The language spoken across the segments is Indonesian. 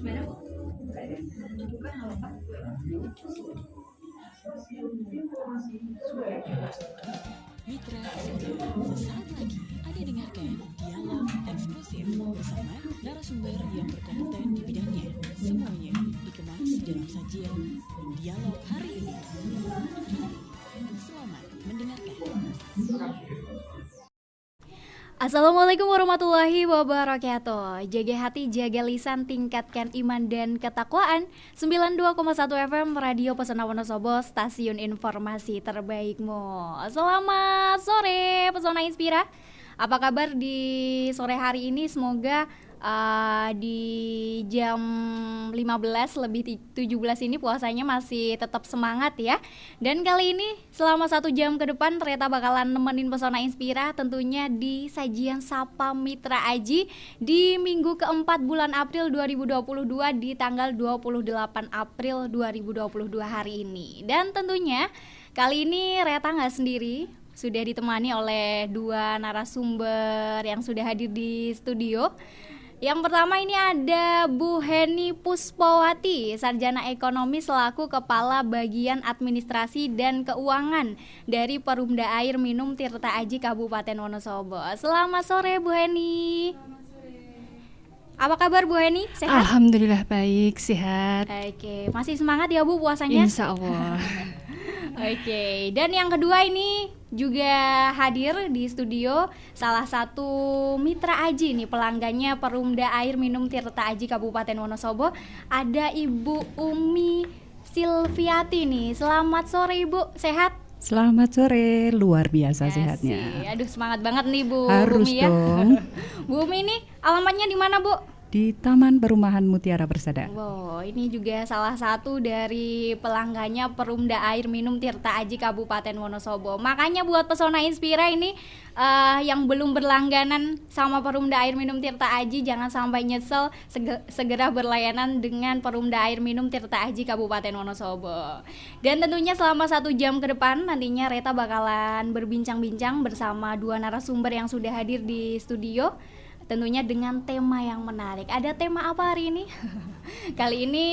Mitra Studio, sesaat lagi Anda dengarkan dialog eksklusif bersama narasumber yang berkompeten di bidangnya. Semuanya dikemas dalam sajian dialog hari ini. Selamat mendengarkan. Assalamualaikum warahmatullahi wabarakatuh. Jaga hati, jaga lisan, tingkatkan iman dan ketakwaan. 92,1 FM Radio Pesona Wonosobo, stasiun informasi terbaikmu. Selamat sore Pesona Inspira. Apa kabar di sore hari ini? Semoga di jam 15 lebih 17 ini puasanya masih tetap semangat ya. Dan kali ini selama 1 jam ke depan ternyata bakalan nemenin Pesona Inspira tentunya di sajian Sapa Mitra Aji di minggu keempat bulan April 2022 di tanggal 28 April 2022 hari ini. Dan tentunya kali ini Reta nggak sendiri, sudah ditemani oleh 2 narasumber yang sudah hadir di studio. Yang pertama ini ada Bu Heni Puspowati, Sarjana Ekonomi selaku Kepala Bagian Administrasi dan Keuangan dari Perumda Air Minum Tirta Aji Kabupaten Wonosobo. Selamat sore Bu Heni. Apa kabar Bu Heni? Sehat? Alhamdulillah baik, sehat. Oke, masih semangat ya Bu puasanya? Insya Allah. Oke, dan yang kedua ini juga hadir di studio salah satu mitra Aji nih, pelanggannya Perumda Air Minum Tirta Aji Kabupaten Wonosobo. Ada Ibu Umi Silviati nih. Selamat sore Ibu, sehat? Selamat sore, luar biasa Asik. sehatnya. Aduh semangat banget nih Bu Harus Umi ya. dong. Bu Umi ini alamatnya di mana Bu? Di Taman Perumahan Mutiara Persada. Wow, ini juga salah satu dari pelanggannya Perumda Air Minum Tirta Aji Kabupaten Wonosobo. Makanya buat Pesona Inspira ini yang belum berlangganan sama Perumda Air Minum Tirta Aji jangan sampai nyesel, segera berlayanan dengan Perumda Air Minum Tirta Aji Kabupaten Wonosobo. Dan tentunya selama 1 jam ke depan nantinya Reta bakalan berbincang-bincang bersama 2 narasumber yang sudah hadir di studio. Tentunya dengan tema yang menarik. Ada tema apa hari ini? Kali ini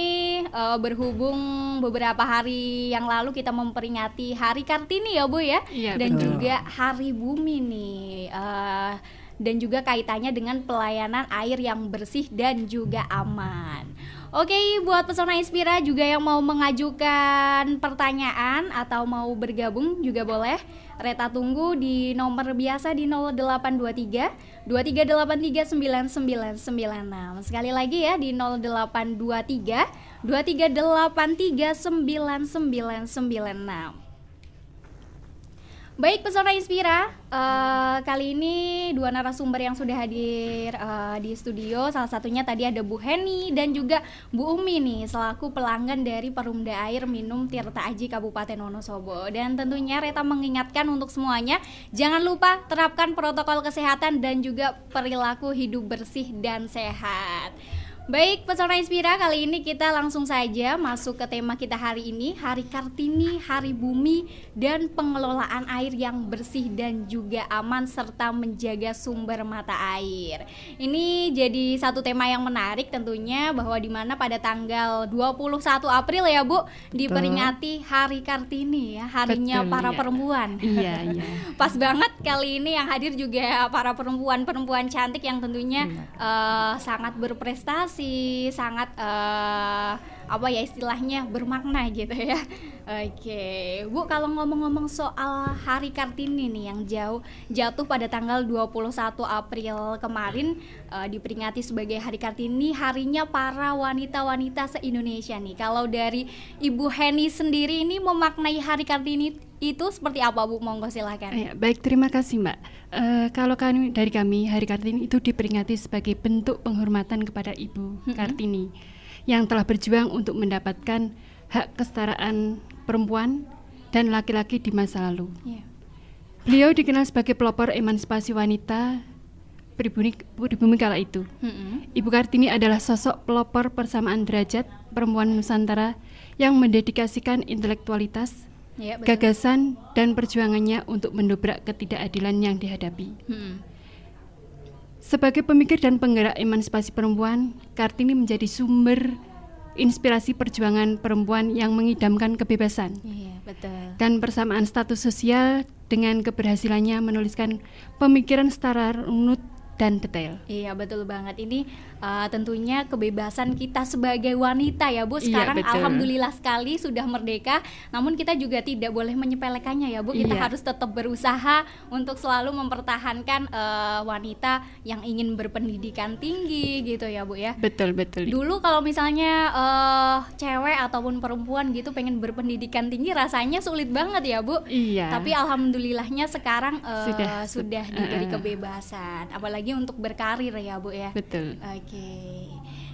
berhubung beberapa hari yang lalu kita memperingati Hari Kartini ya Bu ya. Iya, dan betul. juga Hari Bumi nih. Dan juga kaitannya dengan pelayanan air yang bersih dan juga aman. Oke, buat Pesona Inspira juga yang mau mengajukan pertanyaan atau mau bergabung juga boleh. Reta tunggu di nomor biasa di 0823 2383 9996. Sekali lagi ya di 0823 2383 9996. Baik Pesona Inspira, kali ini 2 narasumber yang sudah hadir di studio. Salah satunya tadi ada Bu Heni dan juga Bu Umi nih selaku pelanggan dari Perumda Air Minum Tirta Aji Kabupaten Wonosobo. Dan tentunya Reta mengingatkan untuk semuanya, jangan lupa terapkan protokol kesehatan dan juga perilaku hidup bersih dan sehat. Baik Pesona Inspira, kali ini kita langsung saja masuk ke tema kita hari ini, Hari Kartini, Hari Bumi, dan pengelolaan air yang bersih dan juga aman serta menjaga sumber mata air. Ini jadi satu tema yang menarik tentunya, bahwa di mana pada tanggal 21 April ya Bu, diperingati Hari Kartini ya, harinya Betul, para ya. perempuan. Iya, iya. Pas banget kali ini yang hadir juga para perempuan cantik yang tentunya sangat berprestasi, sangat apa ya istilahnya bermakna gitu ya. Oke, Bu, kalau ngomong-ngomong soal Hari Kartini nih yang jatuh pada tanggal 21 April kemarin, diperingati sebagai Hari Kartini, harinya para wanita-wanita se-Indonesia nih. Kalau dari Ibu Heni sendiri ini memaknai Hari Kartini itu seperti apa Bu? Monggo silakan. Ya, baik, terima kasih Mbak. Kalau dari kami, Hari Kartini itu diperingati sebagai bentuk penghormatan kepada Ibu Kartini yang telah berjuang untuk mendapatkan hak kesetaraan perempuan dan laki-laki di masa lalu. Yeah. Beliau dikenal sebagai pelopor emansipasi wanita pribumi kala itu. Ibu Kartini adalah sosok pelopor persamaan derajat perempuan Nusantara yang mendedikasikan intelektualitas, Ya, betul. gagasan dan perjuangannya untuk mendobrak ketidakadilan yang dihadapi. Sebagai pemikir dan penggerak emansipasi perempuan, Kartini menjadi sumber inspirasi perjuangan perempuan yang mengidamkan kebebasan Iya, betul. dan persamaan status sosial dengan keberhasilannya menuliskan pemikiran secara runut dan detail. Iya, betul banget. Ini tentunya kebebasan kita sebagai wanita ya Bu. Iya, Sekarang betul. alhamdulillah sekali sudah merdeka. Namun kita juga tidak boleh menyepelekannya ya Bu. Kita Iya. harus tetap berusaha untuk selalu mempertahankan wanita yang ingin berpendidikan tinggi gitu ya Bu ya. Betul. Dulu kalau misalnya cewek ataupun perempuan gitu pengen berpendidikan tinggi rasanya sulit banget ya Bu. Iya. Tapi alhamdulillahnya sekarang Sudah. diberi kebebasan, apalagi untuk berkarir ya Bu ya. Betul. Oke.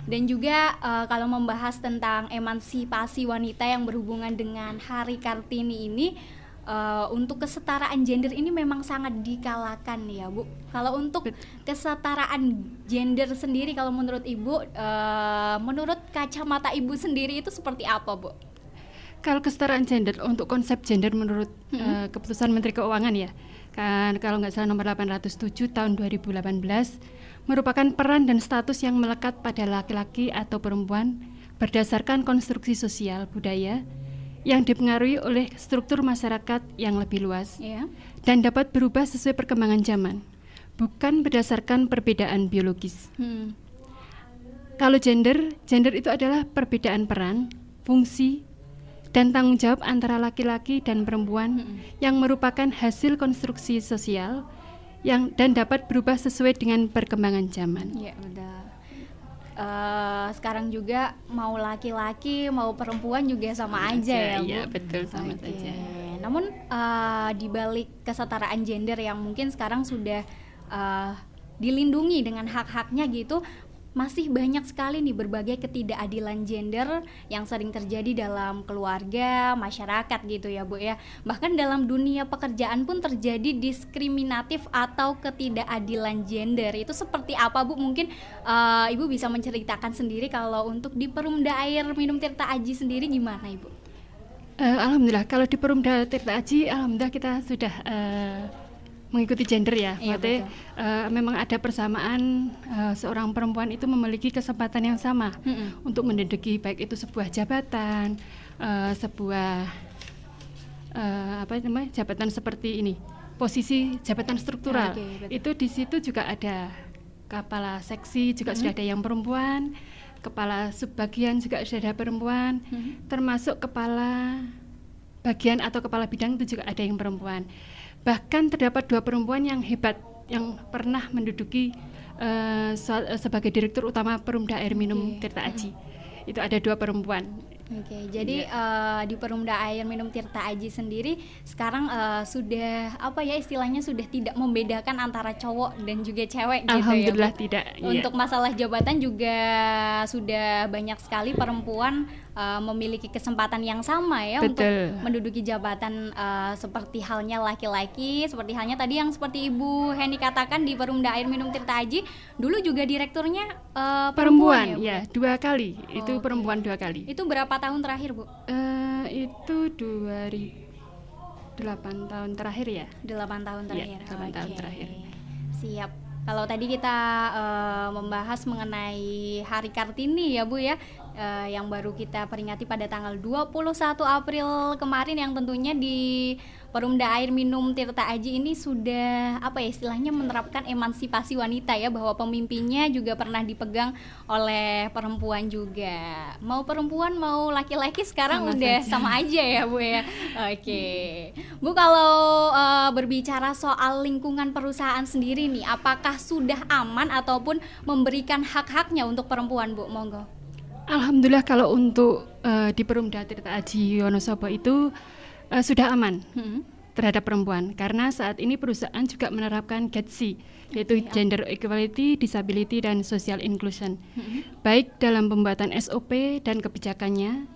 Dan juga kalau membahas tentang emansipasi wanita yang berhubungan dengan Hari Kartini ini, untuk kesetaraan gender ini memang sangat dikalahkan ya Bu. Kalau untuk kesetaraan gender sendiri, kalau menurut Ibu, menurut kacamata Ibu sendiri itu seperti apa Bu? Kalau kesetaraan gender, untuk konsep gender menurut keputusan Menteri Keuangan ya, kan kalau nggak salah nomor 807 tahun 2018, merupakan peran dan status yang melekat pada laki-laki atau perempuan berdasarkan konstruksi sosial budaya yang dipengaruhi oleh struktur masyarakat yang lebih luas Ya. dan dapat berubah sesuai perkembangan zaman, bukan berdasarkan perbedaan biologis. Kalau gender itu adalah perbedaan peran, fungsi, dan tanggung jawab antara laki-laki dan perempuan yang merupakan hasil konstruksi sosial dan dapat berubah sesuai dengan perkembangan zaman. Iya, betul. Sekarang juga mau laki-laki mau perempuan juga sama aja ya Bu. Iya, betul, sama Oke. saja. Namun di balik kesetaraan gender yang mungkin sekarang sudah dilindungi dengan hak-haknya gitu, masih banyak sekali nih berbagai ketidakadilan gender yang sering terjadi dalam keluarga, masyarakat gitu ya Bu ya. Bahkan dalam dunia pekerjaan pun terjadi diskriminatif atau ketidakadilan gender. Itu seperti apa Bu? Mungkin Ibu bisa menceritakan sendiri kalau untuk di Perumda Air Minum Tirta Aji sendiri gimana Ibu? Alhamdulillah, kalau di Perumda Tirta Aji, alhamdulillah kita sudah mengikuti gender ya. Iya, Berarti memang ada persamaan, seorang perempuan itu memiliki kesempatan yang sama untuk menduduki baik itu sebuah jabatan, sebuah jabatan seperti ini, posisi jabatan struktural. Oke, betul. Itu di situ juga ada kepala seksi juga sudah ada yang perempuan, kepala subbagian juga sudah ada perempuan, termasuk kepala bagian atau kepala bidang itu juga ada yang perempuan. Bahkan terdapat 2 perempuan yang hebat yang pernah menduduki sebagai direktur utama Perumda Air Minum Tirta Aji. Itu ada 2 perempuan. Oke, jadi di Perumda Air Minum Tirta Aji sendiri sekarang sudah istilahnya sudah tidak membedakan antara cowok dan juga cewek gitu ya. Alhamdulillah Bu? tidak. Untuk masalah jabatan juga sudah banyak sekali perempuan memiliki kesempatan yang sama ya. Betul. Untuk menduduki jabatan seperti halnya laki-laki, seperti halnya tadi yang seperti Ibu Heni katakan di Perumda Air Minum Tirta Aji, dulu juga direkturnya perempuan ya, Bu? 2 kali. Itu Oke. perempuan 2 kali. Itu berapa tahun terakhir Bu? Itu 8 tahun terakhir ya. 8 tahun terakhir. 8 tahun Oke. terakhir. Siap. Kalau tadi kita membahas mengenai Hari Kartini ya Bu ya, yang baru kita peringati pada tanggal 21 April kemarin, yang tentunya di Perumda Air Minum Tirta Aji ini sudah istilahnya menerapkan emansipasi wanita ya, bahwa pemimpinnya juga pernah dipegang oleh perempuan juga. Mau perempuan mau laki-laki sekarang Sama udah saja. sama aja ya Bu ya. Oke. Bu, kalau berbicara soal lingkungan perusahaan sendiri nih, apakah sudah aman ataupun memberikan hak-haknya untuk perempuan Bu? Monggo. Alhamdulillah kalau untuk di Perumda Tirta Aji Wonosobo itu sudah aman terhadap perempuan, karena saat ini perusahaan juga menerapkan GEDSI, yaitu Gender Equality, Disability, dan Social Inclusion, baik dalam pembuatan SOP dan kebijakannya,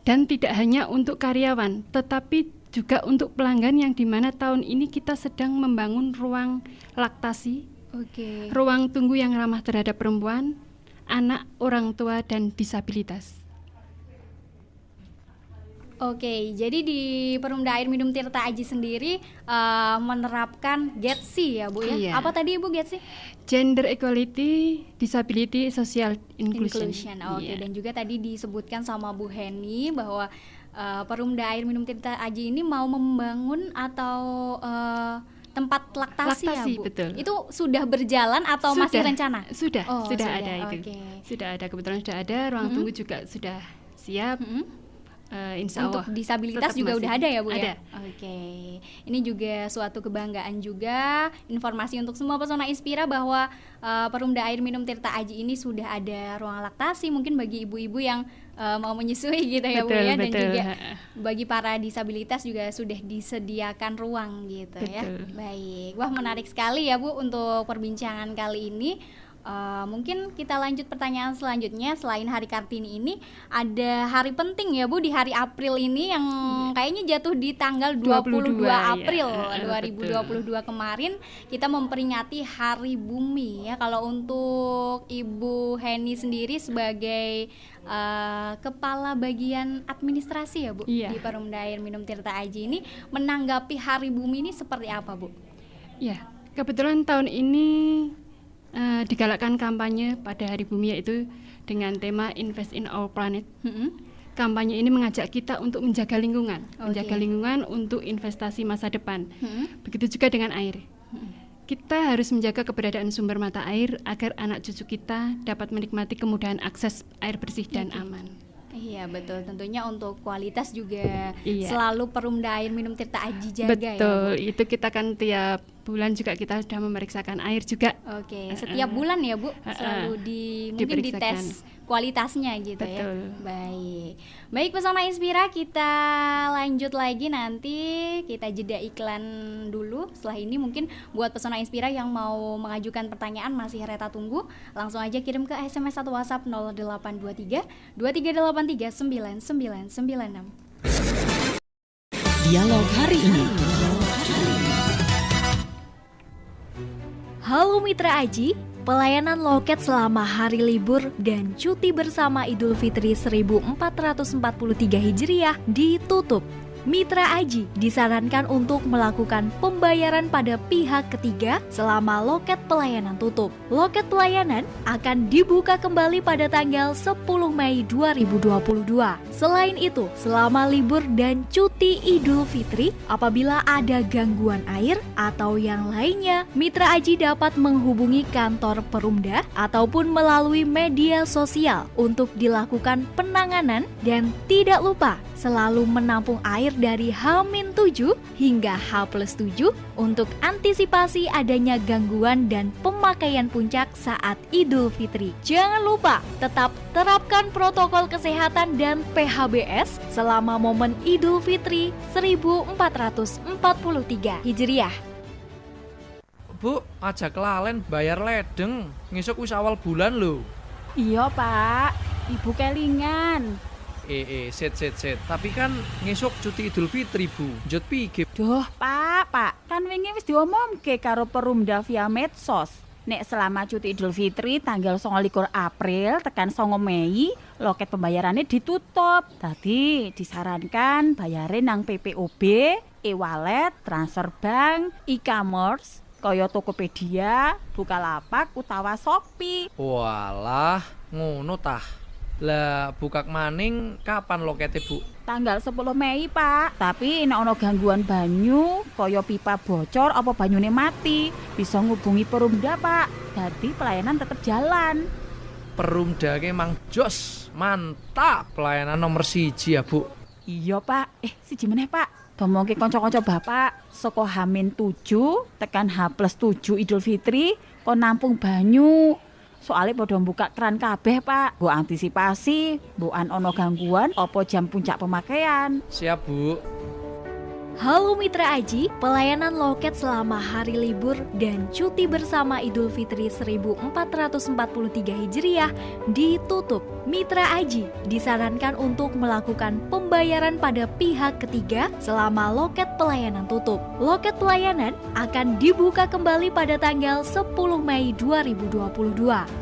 dan tidak hanya untuk karyawan, tetapi juga untuk pelanggan, yang dimana tahun ini kita sedang membangun ruang laktasi, Oke. ruang tunggu yang ramah terhadap perempuan, anak, orang tua, dan disabilitas. Oke, jadi di Perumda Air Minum Tirta Aji sendiri menerapkan GETSI ya Bu ya? Iya. Apa tadi Bu GETSI? Gender Equality, Disability, Social Inclusion. Oke, Iya. dan juga tadi disebutkan sama Bu Heni bahwa Perumda Air Minum Tirta Aji ini mau membangun atau tempat laktasi ya Laktasi, Bu? betul. Itu sudah berjalan atau masih rencana? Sudah Oh, sudah ada itu. oke. Sudah ada, kebetulan sudah ada, ruang tunggu juga sudah siap. Insya Untuk Allah disabilitas tetap juga masih udah ada ya Bu ada. ya? Oke, ini juga suatu kebanggaan juga, informasi untuk semua pesona Inspira bahwa Perumda Air Minum Tirta Aji ini sudah ada ruang laktasi, mungkin bagi ibu-ibu yang mau menyusui gitu ya Bu Betul, ya, dan betul. juga bagi para disabilitas juga sudah disediakan ruang gitu ya. Betul. Baik, wah menarik sekali ya Bu untuk perbincangan kali ini. Mungkin kita lanjut pertanyaan selanjutnya. Selain Hari Kartini ini, ada hari penting ya Bu di hari April ini yang kayaknya jatuh di tanggal 22 April ya. 2022 kemarin. Kita memperingati Hari Bumi ya. Kalau untuk Ibu Heni sendiri sebagai kepala bagian administrasi ya Bu Iya. di Perumda Air Minum Tirta Aji ini, menanggapi Hari Bumi ini seperti apa Bu? Ya, kebetulan tahun ini digalakkan kampanye pada Hari Bumi, yaitu dengan tema Invest in Our Planet. Kampanye ini mengajak kita untuk menjaga lingkungan, menjaga lingkungan untuk investasi masa depan. Begitu juga dengan air. Kita harus menjaga keberadaan sumber mata air agar anak cucu kita dapat menikmati kemudahan akses air bersih dan aman. Iya betul, tentunya untuk kualitas juga Iya. selalu Perumda Air Minum Tirta Aji jaga ya Bu? Betul, itu kita kan tiap bulan juga kita sudah memeriksakan air juga. Oke, setiap bulan ya Bu, selalu mungkin Diperiksakan. dites kualitasnya gitu ya. Betul. Baik pesona Inspira, kita lanjut lagi nanti, kita jeda iklan dulu. Setelah ini mungkin buat pesona Inspira yang mau mengajukan pertanyaan masih Reta tunggu, langsung aja kirim ke SMS atau WhatsApp 0823 2383 9996. Dialog hari ini. Halo Mitra Aji, pelayanan loket selama hari libur dan cuti bersama Idul Fitri 1443 Hijriah ditutup. Mitra Aji disarankan untuk melakukan pembayaran pada pihak ketiga selama loket pelayanan tutup. Loket pelayanan akan dibuka kembali pada tanggal 10 Mei 2022. Selain itu, selama libur dan cuti Idul Fitri, apabila ada gangguan air atau yang lainnya, Mitra Aji dapat menghubungi kantor Perumda ataupun melalui media sosial untuk dilakukan penanganan, dan tidak lupa selalu menampung air dari H-7 hingga H+7 untuk antisipasi adanya gangguan dan pemakaian puncak saat Idul Fitri. Jangan lupa tetap terapkan protokol kesehatan dan PHBS selama momen Idul Fitri 1443 Hijriah. Bu, aja kelalen bayar ledeng. Ngisuk wis awal bulan lho. Iya Pak, Ibu kelingan. Set. Tapi kan ngisuk cuti Idul Fitri, Bu. Njot piye? Duh Pak, kan wingi wis diomongke karo Perumda via medsos. Nek selama cuti Idul Fitri tanggal 29 April tekan 9 Mei, loket pembayarannya ditutup. Tadi disarankan bayarin nang PPOB, e-wallet, transfer bank, e-commerce, kaya Tokopedia, Bukalapak, utawa Shopee. Walah, ngono tah. Lah bukak maning kapan lokete, Bu? Tanggal 10 Mei Pak. Tapi nek ana gangguan banyu, kaya pipa bocor apa banyune mati, bisa ngubungi Perumda Pak. Dadi pelayanan tetap jalan. Perumda ke mang jos. Mantap, pelayanan nomor 1 ya, Bu. Iya Pak. Siji meneh Pak. Domongke kanca-kanca Bapak saka H-7 tekan H+7 Idul Fitri kon nampung banyu. Soalnya pada buka keran kabeh Pak. Nggo antisipasi, mbokan ana gangguan apa jam puncak pemakaian. Siap, Bu. Halo Mitra Aji, pelayanan loket selama hari libur dan cuti bersama Idul Fitri 1443 Hijriah ditutup. Mitra Aji disarankan untuk melakukan pembayaran pada pihak ketiga selama loket pelayanan tutup. Loket pelayanan akan dibuka kembali pada tanggal 10 Mei 2022.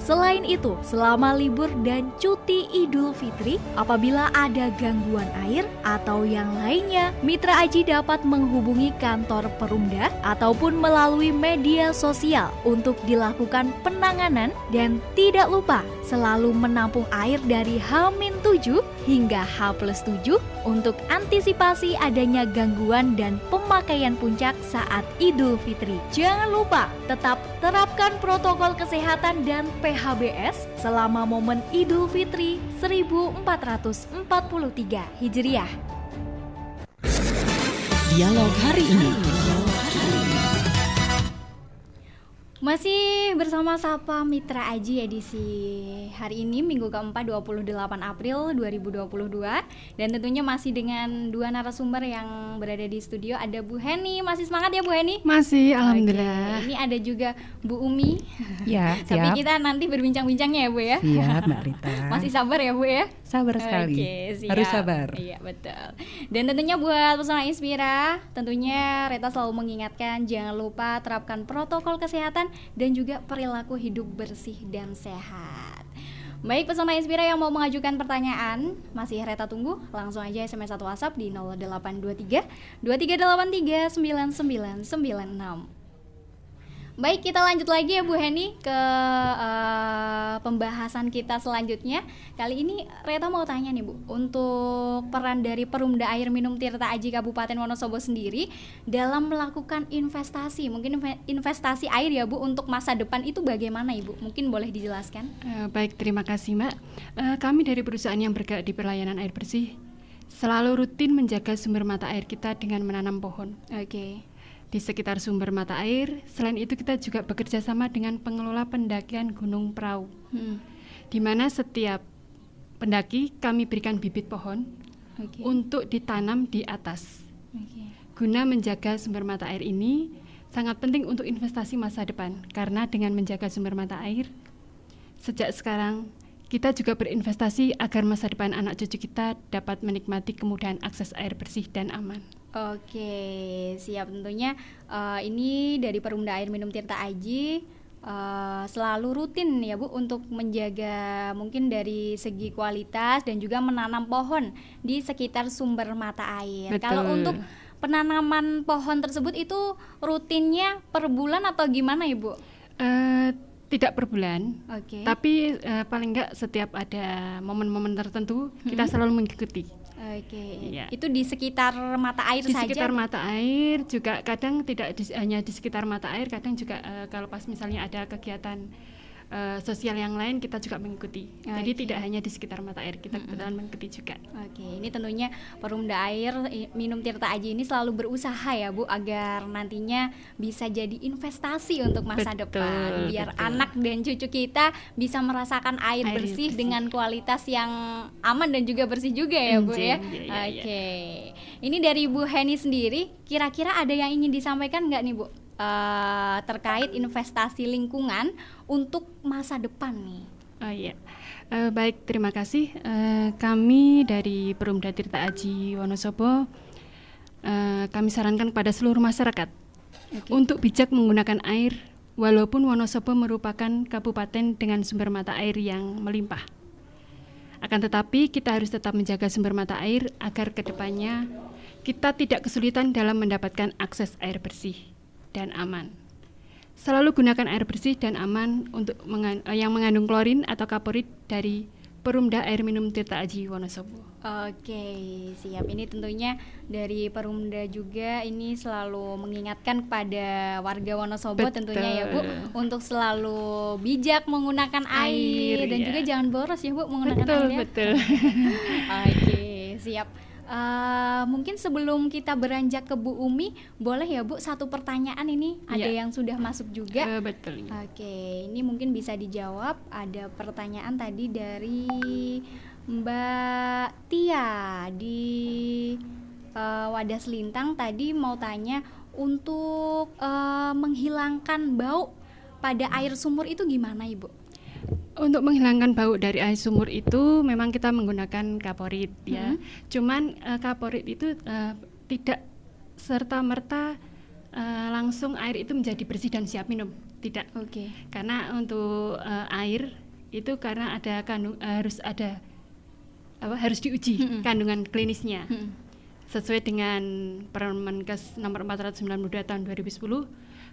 Selain itu, selama libur dan cuti Idul Fitri, apabila ada gangguan air atau yang lainnya, Mitra Aji dapat menghubungi kantor Perumda ataupun melalui media sosial untuk dilakukan penanganan, dan tidak lupa selalu menampung air dari H-7 hingga H+7 untuk antisipasi adanya gangguan dan pemakaian puncak saat Idul Fitri. Jangan lupa tetap terapkan protokol kesehatan dan PHBS selama momen Idul Fitri 1443 Hijriah. Dialog hari ini. Masih bersama Sapa Mitra Aji edisi hari ini Minggu keempat 28 April 2022. Dan tentunya masih dengan dua narasumber yang berada di studio. Ada Bu Heni, masih semangat ya Bu Heni? Masih, alhamdulillah. Oke, ini ada juga Bu Umi. Ya, Tapi siap. kita nanti berbincang-bincangnya ya Bu ya. Siap, Mbak Rita. Masih sabar ya Bu ya? Sabar sekali. Oke, siap. Harus sabar. Iya, betul. Dan tentunya buat Pesona Inspira, tentunya Reta selalu mengingatkan jangan lupa terapkan protokol kesehatan dan juga perilaku hidup bersih dan sehat. Baik Pesona Inspira yang mau mengajukan pertanyaan, masih Reta tunggu. Langsung aja SMS atau WhatsApp di 0823 2383 9996. Baik, kita lanjut lagi ya Bu Heni ke pembahasan kita selanjutnya. Kali ini Reta mau tanya nih Bu, untuk peran dari Perumda Air Minum Tirta Aji Kabupaten Wonosobo sendiri dalam melakukan investasi, mungkin investasi air ya Bu, untuk masa depan itu bagaimana Ibu? Mungkin boleh dijelaskan? Baik, terima kasih Mbak. Kami dari perusahaan yang bergerak di pelayanan air bersih selalu rutin menjaga sumber mata air kita dengan menanam pohon Oke. di sekitar sumber mata air. Selain itu kita juga bekerja sama dengan pengelola pendakian Gunung Prau, di mana setiap pendaki kami berikan bibit pohon untuk ditanam di atas. Guna menjaga sumber mata air ini sangat penting untuk investasi masa depan, karena dengan menjaga sumber mata air sejak sekarang kita juga berinvestasi agar masa depan anak cucu kita dapat menikmati kemudahan akses air bersih dan aman. Oke, siap. Tentunya ini dari Perumda Air Minum Tirta Aji selalu rutin ya Bu untuk menjaga mungkin dari segi kualitas dan juga menanam pohon di sekitar sumber mata air. Betul. Kalau untuk penanaman pohon tersebut itu rutinnya per bulan atau gimana Ibu? Tidak per bulan, Oke. tapi paling enggak setiap ada momen-momen tertentu kita selalu mengikuti. Oke. Iya. Itu di sekitar mata air Di saja? sekitar mata air juga, kadang tidak hanya di sekitar mata air, kadang juga kalau pas misalnya ada kegiatan sosial yang lain kita juga mengikuti. Jadi Oke. tidak hanya di sekitar mata air, kita kebetulan mengikuti juga. Oke, ini tentunya Perumda Air Minum Tirta Aji ini selalu berusaha ya Bu agar nantinya bisa jadi investasi untuk masa Betul, depan, biar betul. anak dan cucu kita bisa merasakan air Air bersih bersih. dengan kualitas yang aman dan juga bersih juga ya Bu ya. Iya. Oke, ini dari Bu Heni sendiri, kira-kira ada yang ingin disampaikan nggak nih Bu terkait investasi lingkungan untuk masa depan nih? Oh iya, baik, terima kasih. Kami dari Perumda Tirta Aji Wonosobo, kami sarankan kepada seluruh masyarakat untuk bijak menggunakan air, walaupun Wonosobo merupakan kabupaten dengan sumber mata air yang melimpah. Akan tetapi kita harus tetap menjaga sumber mata air agar kedepannya kita tidak kesulitan dalam mendapatkan akses air bersih dan aman. Selalu gunakan air bersih dan aman untuk yang mengandung klorin atau kaporit dari Perumda Air Minum Tirta Aji Wonosobo. Oke, siap. Ini tentunya dari Perumda juga ini selalu mengingatkan kepada warga Wonosobo. Betul. Tentunya ya Bu, untuk selalu bijak menggunakan air dan ya. juga jangan boros ya Bu menggunakan Betul, airnya. betul. Oke, siap. Mungkin sebelum kita beranjak ke Bu Umi, boleh ya Bu satu pertanyaan ini ada Ya. yang sudah masuk juga. Betul. Oke, ini mungkin bisa dijawab. Ada pertanyaan tadi dari Mbak Tia di Wadah Selintang tadi mau tanya untuk menghilangkan bau pada air sumur itu gimana Ibu? Untuk menghilangkan bau dari air sumur itu memang kita menggunakan kaporit ya. Cuman kaporit itu tidak serta-merta langsung air itu menjadi bersih dan siap minum. Tidak. Oke. Karena untuk air itu karena ada harus diuji kandungan klinisnya. Sesuai dengan Permenkes nomor 492 tahun 2010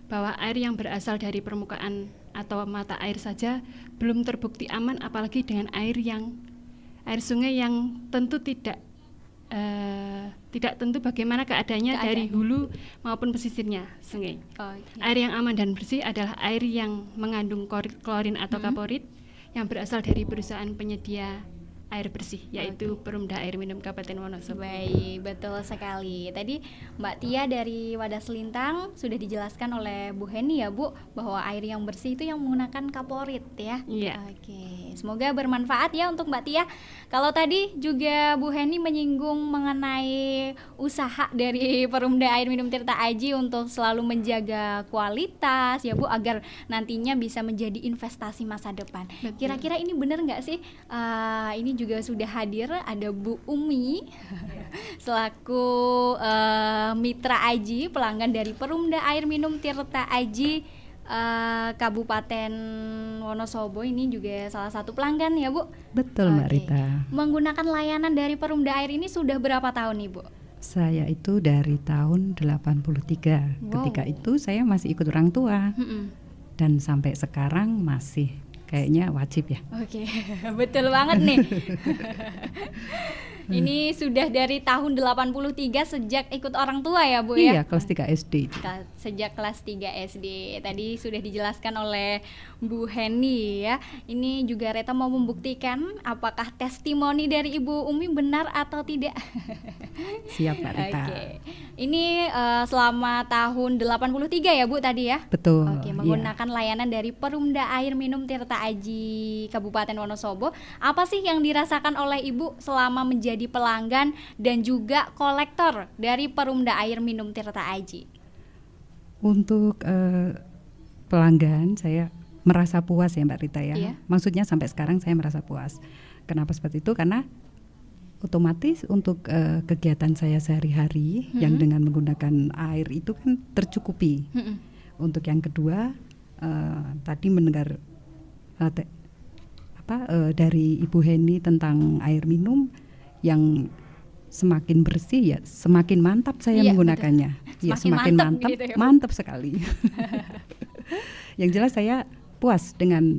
bahwa air yang berasal dari permukaan atau mata air saja belum terbukti aman, apalagi dengan air sungai yang tentu tidak tentu bagaimana keadaannya dari hulu maupun pesisirnya sungai. Air yang aman dan bersih adalah air yang mengandung klorin atau kaporit yang berasal dari perusahaan penyedia air bersih, yaitu Perumda Air Minum Kabupaten Wonosobo. Baik, betul sekali. Tadi Mbak Tia dari Wadah Selintang sudah dijelaskan oleh Bu Heni ya Bu, bahwa air yang bersih itu yang menggunakan kaporit ya. Iya. Oke, semoga bermanfaat ya untuk Mbak Tia. Kalau tadi juga Bu Heni menyinggung mengenai usaha dari Perumda Air Minum Tirta Aji untuk selalu menjaga kualitas ya Bu, agar nantinya bisa menjadi investasi masa depan. Betul. Kira-kira ini benar nggak sih? Ini juga sudah hadir ada Bu Umi selaku mitra Aji, pelanggan dari Perumda Air Minum Tirta Aji Kabupaten Wonosobo. Ini juga salah satu pelanggan ya Bu? Betul Mbak Rita. Menggunakan layanan dari Perumda Air ini sudah berapa tahun Ibu? Saya itu dari tahun 83. Ketika itu saya masih ikut orang tua. Dan sampai sekarang masih kayaknya wajib ya. Oke, betul banget nih. Ini sudah dari tahun 83 sejak ikut orang tua ya Bu ya? Iya, kelas 3 SD. Sejak kelas 3 SD. Tadi sudah dijelaskan oleh Bu Heni ya. Ini juga Reta mau membuktikan apakah testimoni dari Ibu Umi benar atau tidak. Siap Mbak Rita. Oke. Ini selama tahun 83 ya Bu tadi ya? Betul. Oke, menggunakan layanan dari Perumda Air Minum Tirta Aji Kabupaten Wonosobo. Apa sih yang dirasakan oleh Ibu selama menjadi pelanggan dan juga kolektor dari Perumda Air Minum Tirta Aji? Untuk pelanggan saya merasa puas ya Mbak Rita ya. Iya. Maksudnya sampai sekarang saya merasa puas. Kenapa seperti itu? Karena otomatis untuk kegiatan saya sehari-hari yang dengan menggunakan air itu kan tercukupi. Untuk yang kedua tadi mendengar dari Ibu Heni tentang air minum yang semakin bersih ya semakin mantap saya menggunakannya. Ya semakin mantap gitu ya, mantap sekali. Yang jelas saya puas dengan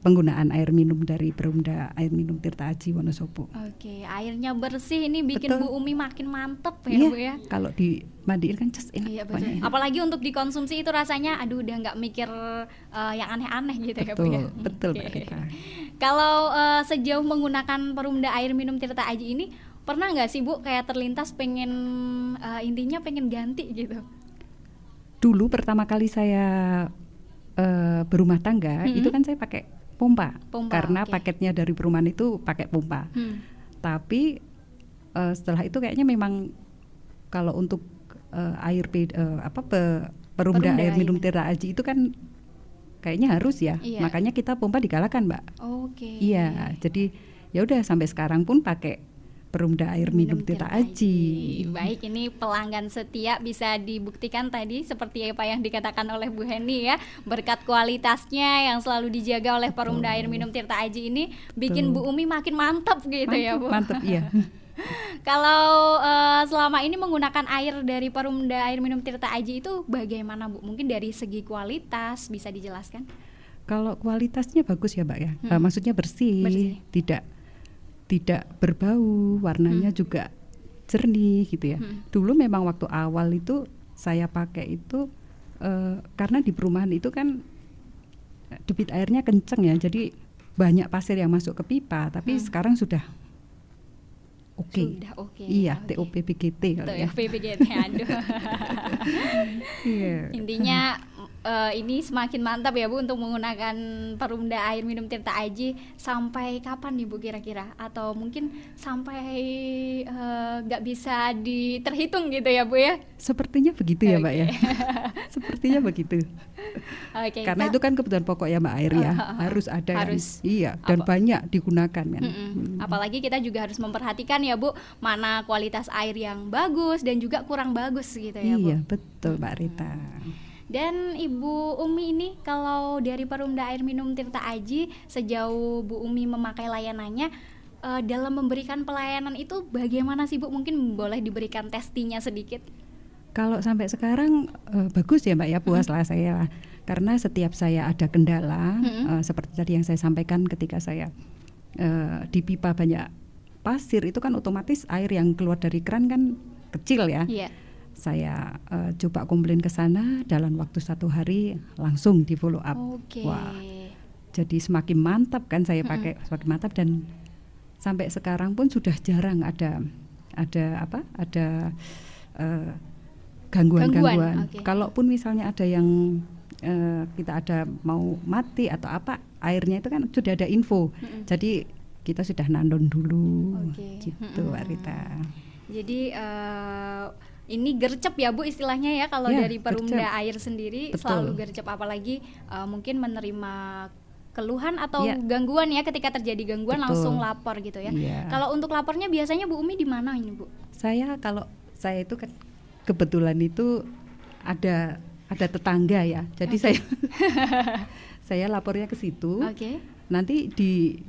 penggunaan air minum dari Perumda Air Minum Tirta Aji Wonosobo. Oke, airnya bersih ini bikin Betul. Bu Umi makin mantep ya Iya, Bu ya. kalau dimandiin kan enak. Iya betul. Apalagi untuk dikonsumsi itu rasanya aduh udah nggak mikir yang aneh-aneh gitu ya Bu ya. Betul Oke. Mbak Rita. Kalau sejauh menggunakan Perumda Air Minum Tirta Aji ini pernah nggak sih Bu kayak terlintas pengen intinya pengen ganti gitu? Dulu pertama kali saya berumah tangga itu kan saya pakai pompa karena paketnya dari perumahan itu pakai pompa. Tapi setelah itu kayaknya memang kalau untuk Perumda Air Minum Tirta Aji itu kan kayaknya harus ya. Iya. Makanya kita pompa digalakan, Mbak. Oke. Iya, jadi ya udah sampai sekarang pun pakai Perumda Air Minum Tirta Aji. Baik, ini pelanggan setia bisa dibuktikan tadi seperti apa yang dikatakan oleh Bu Heni ya. Berkat kualitasnya yang selalu dijaga oleh Perumda Air Minum Tirta Aji ini bikin Bu Umi makin mantap gitu ya Bu. Mantap, iya. Kalau selama ini menggunakan air dari Perumda Air Minum Tirta Aji itu bagaimana Bu? Mungkin dari segi kualitas bisa dijelaskan? Kalau kualitasnya bagus ya Mbak ya. Maksudnya bersih. Tidak berbau, warnanya juga jernih gitu ya. Dulu memang waktu awal itu saya pakai itu karena di perumahan itu kan debit airnya kenceng ya, jadi banyak pasir yang masuk ke pipa. Tapi sekarang sudah oke. Sudah oke. Iya, Oke. TOP PGT kalau ya. TOP PGT, aduh. Iya. Intinya ini semakin mantap ya Bu untuk menggunakan Perumda air minum Tirta Aji. Sampai kapan nih Bu kira-kira? Atau mungkin sampai nggak bisa terhitung gitu ya Bu ya? Sepertinya begitu ya Mbak ya. Sepertinya begitu. Karena itu kan kebutuhan pokok ya Mbak, air ya. Harus ada harus. Kan? Iya, dan banyak digunakan kan. Apalagi kita juga harus memperhatikan ya Bu, mana kualitas air yang bagus dan juga kurang bagus gitu ya Bu. Iya, betul Mbak Rita. Dan Ibu Umi ini kalau dari Perumda air minum Tirta Aji, sejauh Bu Umi memakai layanannya, dalam memberikan pelayanan itu bagaimana sih Bu? Mungkin boleh diberikan testinya sedikit. Kalau sampai sekarang bagus ya Mbak ya, puas lah saya lah. Karena setiap saya ada kendala, seperti tadi yang saya sampaikan ketika saya di pipa banyak pasir, itu kan otomatis air yang keluar dari keran kan kecil ya. Iya. Saya coba komplain ke sana, dalam waktu 1 hari langsung di follow up. Wah, jadi semakin mantap kan saya pakai, semakin mantap, dan sampai sekarang pun sudah jarang ada gangguan. Kalaupun misalnya ada yang kita ada mau mati atau apa, airnya itu kan sudah ada info. Jadi kita sudah nandon dulu, gitu Mbak Rita. Jadi ini gercep ya Bu istilahnya ya, kalau dari Perumda gercep. Air sendiri. Betul. Selalu gercep, apalagi mungkin menerima keluhan atau gangguan ya, ketika terjadi gangguan langsung lapor gitu ya. Kalau untuk lapornya biasanya Bu Umi di mana ini Bu? Kalau saya itu kebetulan itu ada tetangga ya, jadi saya lapornya ke situ. Nanti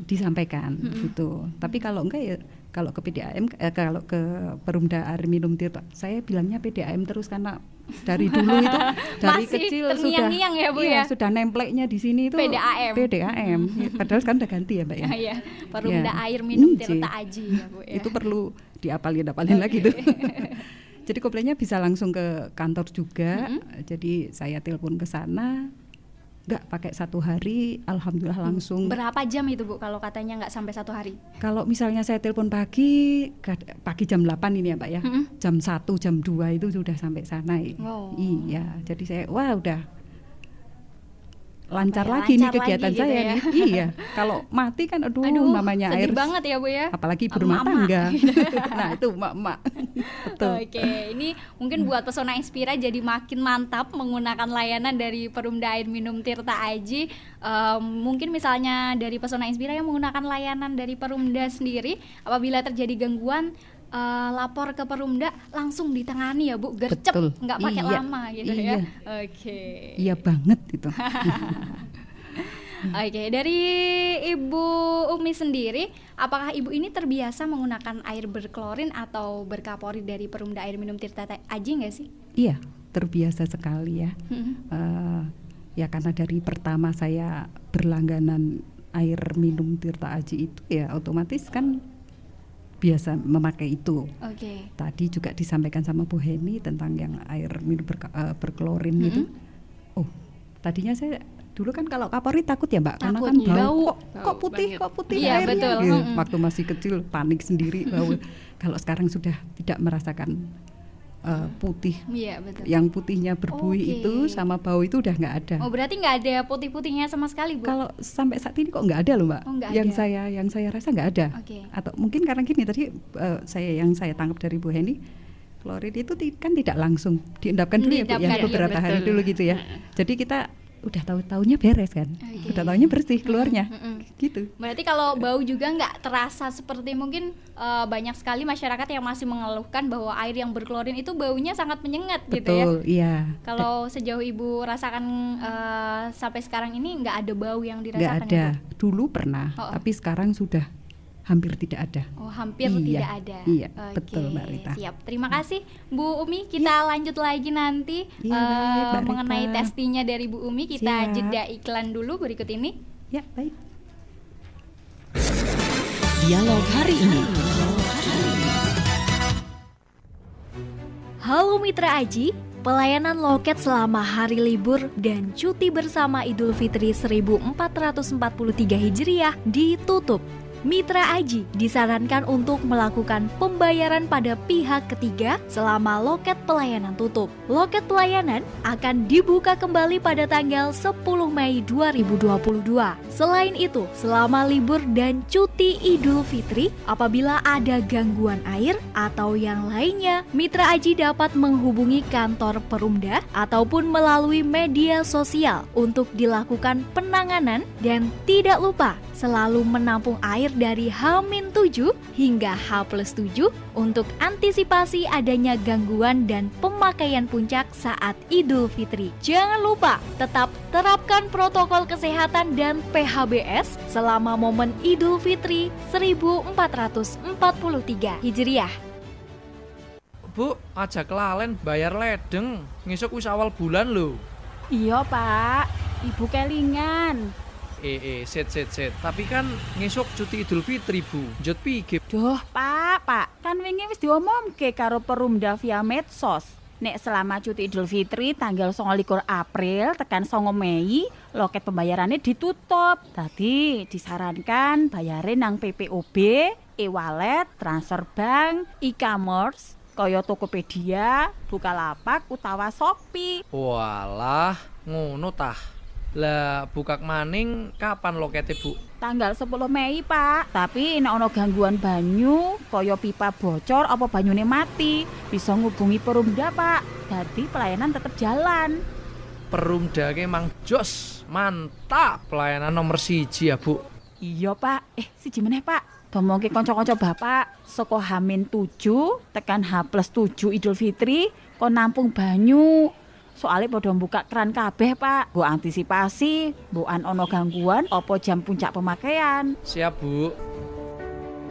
disampaikan gitu. Tapi kalau enggak ya, kalau ke PDAM, kalau ke Perumda air minum Tirta, saya bilangnya PDAM terus, karena dari dulu itu dari kecil sudah ya, Bu, ya? Sudah nempleknya di sini itu PDAM. Padahal kan udah ganti ya Mbak ya. Perumda air minum Tirta Aji ya Bu ya. Itu perlu diapalin lagi tuh. Jadi komplainnya bisa langsung ke kantor juga. Jadi saya telepon ke sana. Enggak pakai 1 hari, alhamdulillah langsung. Berapa jam itu Bu kalau katanya nggak sampai 1 hari? Kalau misalnya saya telepon pagi jam 8 ini ya Mbak ya, jam 1, jam 2 itu sudah sampai sana. Iya, jadi saya udah lancar lagi nih kegiatan saya gitu ya. nih. Iya, kalau mati kan aduh namanya sedih air banget ya Bu ya. Apalagi berumah tangga. Nah itu emak-emak. Betul. Ini mungkin buat Pesona Inspira jadi makin mantap menggunakan layanan dari Perumda air minum Tirta Aji. Mungkin misalnya dari Pesona Inspira yang menggunakan layanan dari Perumda sendiri, apabila terjadi gangguan lapor ke Perumda langsung ditangani ya Bu, gercep, nggak pakai lama gitu ya. Iya banget itu. Dari Ibu Umi sendiri, apakah Ibu ini terbiasa menggunakan air berklorin atau berkaporit dari Perumda air minum Tirta Aji nggak sih? Iya, terbiasa sekali ya. Ya karena dari pertama saya berlangganan air minum Tirta Aji itu ya otomatis kan biasa memakai itu. Tadi juga disampaikan sama Bu Heni tentang yang air minum berklorin itu. Tadinya saya dulu kan kalau kaporit takut ya Mbak, karena kan bau. Kok putih iya, airnya. Betul. Waktu masih kecil panik sendiri bau. Kalau sekarang sudah tidak merasakan putih. Iya, betul. Yang putihnya berbuih itu sama bau itu udah nggak ada. Berarti nggak ada putih-putihnya sama sekali Bu? Kalau sampai saat ini kok nggak ada loh Mbak. Yang saya rasa nggak ada. Atau mungkin karena gini tadi yang saya tangkap dari Bu Heni, klorin itu kan tidak langsung diendapkan dulu ya Bu ya, beberapa hari dulu gitu ya. Jadi kita udah tahu-taunya beres kan, udah taunya bersih keluarnya, gitu. Berarti kalau bau juga nggak terasa seperti mungkin banyak sekali masyarakat yang masih mengeluhkan bahwa air yang berklorin itu baunya sangat menyengat. Betul, gitu ya. Iya. Kalau sejauh Ibu rasakan sampai sekarang ini nggak ada bau yang dirasakan? Nggak ada. Dulu pernah, tapi sekarang sudah hampir tidak ada. Hampir tidak ada. Iya, betul Mbak Rita. Siap. Terima kasih Bu Umi. Kita lanjut lagi nanti mengenai testinya dari Bu Umi. Kita jeda iklan dulu berikut ini. Ya, baik. Dialog hari ini. Halo Mitra Aji, pelayanan loket selama hari libur dan cuti bersama Idul Fitri 1443 Hijriah ditutup. Mitra Aji disarankan untuk melakukan pembayaran pada pihak ketiga selama loket pelayanan tutup. Loket pelayanan akan dibuka kembali pada tanggal 10 Mei 2022. Selain itu, selama libur dan cuti Idul Fitri, apabila ada gangguan air atau yang lainnya, Mitra Aji dapat menghubungi kantor Perumda ataupun melalui media sosial untuk dilakukan penanganan, dan tidak lupa selalu menampung air dari H-7 hingga H+7 untuk antisipasi adanya gangguan dan pemakaian puncak saat Idul Fitri. Jangan lupa tetap terapkan protokol kesehatan dan PHBS selama momen Idul Fitri 1443 Hijriah. Bu, aja kelalen bayar ledeng. Ngisuk wis awal bulan lho. Iya Pak, Ibu kelingan. Set. Tapi kan ngisuk cuti Idul Fitri, Bu. Njut piye? Duh Pak, kan wingi wis diomongke karo Perumda via medsos. Nek selama cuti Idul Fitri tanggal 29 April tekan 9 Mei, loket pembayarannya ditutup. Tadi disarankan bayarin nang PPOB, e-wallet, transfer bank, e-commerce, kaya Tokopedia, Bukalapak utawa Shopee. Walah, ngono tah. Lah bukak maning kapan lokete, Bu? Tanggal 10 Mei, Pak. Tapi nek ana gangguan banyu, kaya pipa bocor apa banyune mati, bisa ngubungi Perumda, Pak. Dadi pelayanan tetap jalan. Perumda ke mang jos. Mantap, pelayanan nomor 1 ya, Bu. Iya, Pak. Siji meneh, Pak. Domongke kanca-kanca Bapak saka H-7 tekan H+7 Idul Fitri kon nampung banyu. Soalnya pada buka keran kabeh, Pak. Go antisipasi, mbokan ono gangguan apa jam puncak pemakaian. Siap, Bu.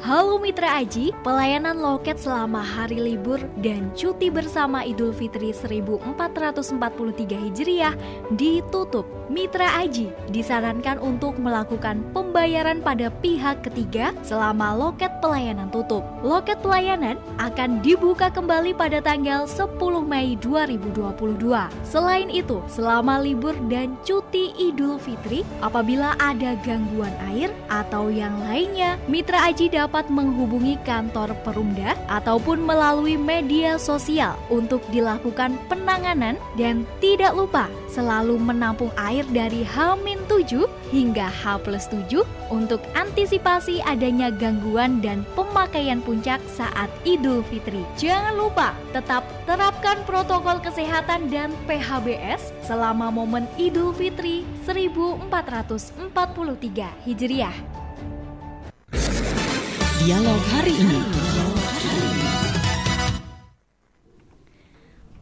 Halo Mitra Aji, pelayanan loket selama hari libur dan cuti bersama Idul Fitri 1443 Hijriah ditutup. Mitra Aji disarankan untuk melakukan pembayaran pada pihak ketiga selama loket pelayanan tutup. Loket pelayanan akan dibuka kembali pada tanggal 10 Mei 2022. Selain itu, selama libur dan cuti Idul Fitri, apabila ada gangguan air atau yang lainnya, Mitra Aji dapat menghubungi kantor Perumda ataupun melalui media sosial untuk dilakukan penanganan, dan tidak lupa selalu menampung air dari H-7 hingga H+7 untuk antisipasi adanya gangguan dan pemakaian puncak saat Idul Fitri. Jangan lupa tetap terapkan protokol kesehatan dan PHBS selama momen Idul Fitri 1443 Hijriah. Dialog hari ini.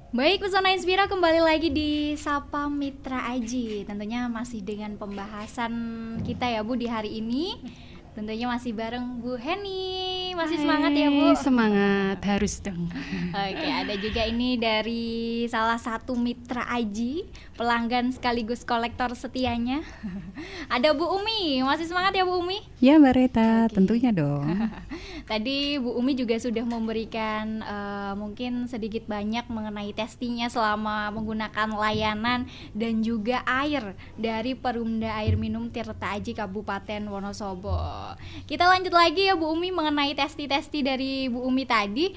Baik, Pesona Inspira kembali lagi di Sapa Mitra Aji. Tentunya masih dengan pembahasan kita ya, Bu, di hari ini. Tentunya masih bareng Bu Heni. Masih semangat ya, Bu? Semangat, harus dong. Oke, ada juga ini dari salah satu Mitra Aji, pelanggan sekaligus kolektor setianya. Ada Bu Umi. Masih semangat ya, Bu Umi? Ya Mbak Reta, Oke. tentunya dong. Tadi Bu Umi juga sudah memberikan mungkin sedikit banyak mengenai testingnya selama menggunakan layanan dan juga air dari Perumda Air Minum Tirta Aji Kabupaten Wonosobo. Kita lanjut lagi ya Bu Umi mengenai testi-testi dari Bu Umi tadi.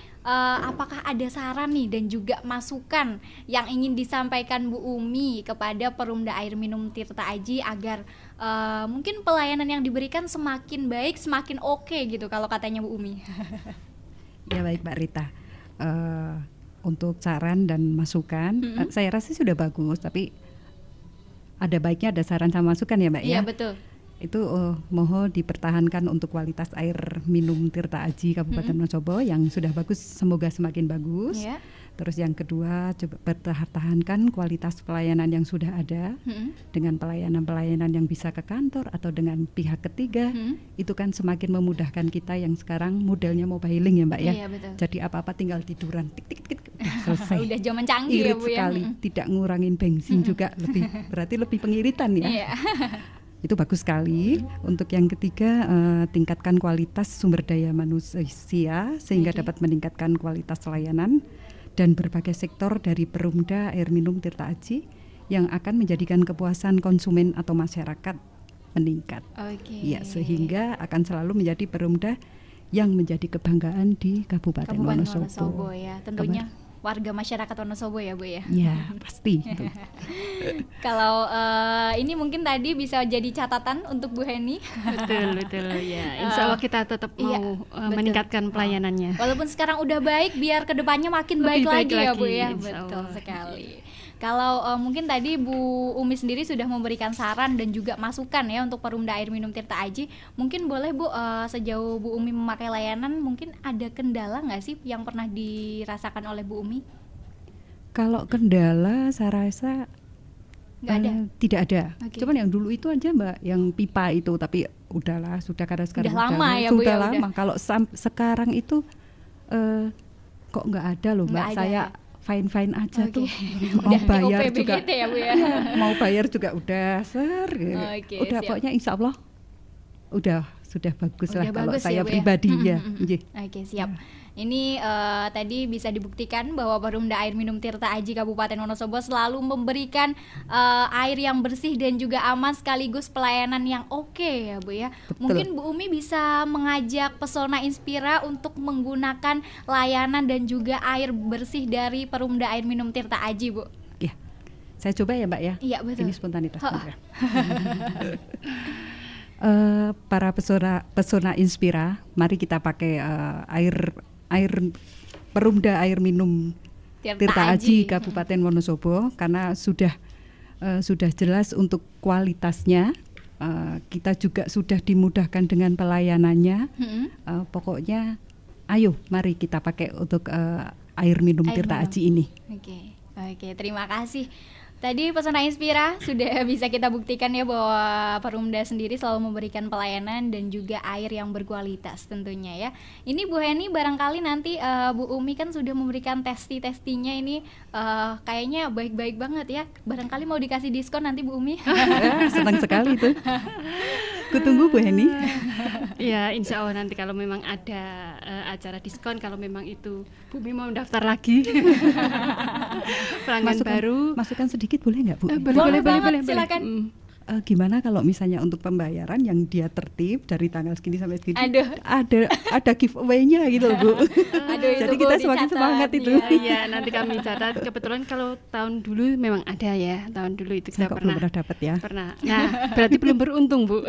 Apakah ada saran nih dan juga masukan yang ingin disampaikan Bu Umi kepada Perumda Air Minum Tirta Aji agar mungkin pelayanan yang diberikan semakin baik, semakin oke gitu kalau katanya Bu Umi? Ya baik Mbak Rita, untuk saran dan masukan saya rasa sudah bagus, tapi ada baiknya ada saran sama masukan ya Mbak ya. Iya betul. Itu mohon dipertahankan untuk kualitas air minum Tirta Aji Kabupaten Wonosobo yang sudah bagus, semoga semakin bagus. Yeah. Terus yang kedua, coba pertahankan kualitas pelayanan yang sudah ada dengan pelayanan-pelayanan yang bisa ke kantor atau dengan pihak ketiga. Itu kan semakin memudahkan kita yang sekarang modelnya mobiling ya Mbak ya. Iya, betul. Jadi apa-apa tinggal tiduran tik tik tik selesai. Udah zaman canggih Irit ya Bu ya. sekali, tidak ngurangin bensin juga, berarti lebih pengiritan ya. Iya. Itu bagus sekali. Untuk yang ketiga, tingkatkan kualitas sumber daya manusia sehingga dapat meningkatkan kualitas layanan dan berbagai sektor dari Perumda Air Minum Tirta Aji yang akan menjadikan kepuasan konsumen atau masyarakat meningkat. Oke. Ya, sehingga akan selalu menjadi Perumda yang menjadi kebanggaan di Kabupaten Wonosobo. Ya, tentunya warga masyarakat Wonosobo ya Bu ya. Ya, pasti. Itu. Kalau ini mungkin tadi bisa jadi catatan untuk Bu Heni. Betul ya. Insya Allah kita tetap mau meningkatkan pelayanannya. Walaupun sekarang udah baik, biar kedepannya makin Lebih baik lagi ya Bu lagi, ya. insya Betul Allah. sekali. Kalau mungkin tadi Bu Umi sendiri sudah memberikan saran dan juga masukan ya untuk Perumda Air Minum Tirta Aji. Mungkin boleh Bu, sejauh Bu Umi memakai layanan, mungkin ada kendala nggak sih yang pernah dirasakan oleh Bu Umi? Kalau kendala saya rasa Nggak ada? Tidak ada. Oke. Cuman yang dulu itu aja Mbak, yang pipa itu, tapi udahlah, sudah karena sekarang Udah lama ya, Bu, sudah ya, lama. Kalau sekarang itu kok nggak ada loh Mbak. Nggak ada Saya ya? fine aja Oke. tuh. Udah Mau bayar TOP juga. BGT ya Bu ya? Mau bayar juga udah Oke, udah siap. pokoknya insya Allah sudah bagus Udah lah kalau bagus ya, saya Bu ya? pribadi ya. Nggih. Oke, siap. Ini tadi bisa dibuktikan bahwa Perumda Air Minum Tirta Aji Kabupaten Wonosobo selalu memberikan air yang bersih dan juga aman sekaligus pelayanan yang oke ya Bu ya. Betul. Mungkin Bu Umi bisa mengajak Pesona Inspira untuk menggunakan layanan dan juga air bersih dari Perumda Air Minum Tirta Aji Bu. Ya. Saya coba ya Mbak ya. Iya, betul. Ini spontanitas. Ha. Mbak. Para pesona Inspira, mari kita pakai air Perumda Air Minum Tirta Aji Kabupaten Wonosobo, karena sudah jelas untuk kualitasnya. Kita juga sudah dimudahkan dengan pelayanannya. Pokoknya ayo mari kita pakai untuk air minum Air Tirta minum. Aji ini. Oke, terima kasih. Tadi Pesona Inspira sudah bisa kita buktikan ya bahwa Perumda sendiri selalu memberikan pelayanan dan juga air yang berkualitas tentunya ya. Ini Bu Heni, barangkali nanti Bu Umi kan sudah memberikan testinya ini kayaknya baik-baik banget ya. Barangkali mau dikasih diskon nanti Bu Umi. Senang sekali itu. Kutunggu Bu Heni. Ya, insya Allah nanti kalau memang ada acara diskon, kalau memang itu Bu Mi mau daftar lagi pelanggan baru. Masukkan sedikit boleh nggak Bu? Boleh banget, silakan. Gimana kalau misalnya untuk pembayaran yang dia tertib dari tanggal segini sampai segini, Aduh. ada giveaway-nya gitu loh Bu. Aduh, itu Jadi Bu, kita semakin dicatat. semangat itu. Iya, nanti kami catat. Kebetulan kalau tahun dulu memang ada ya, tahun dulu itu Saya kita kok belum pernah dapat ya. pernah. Nah, berarti belum beruntung Bu.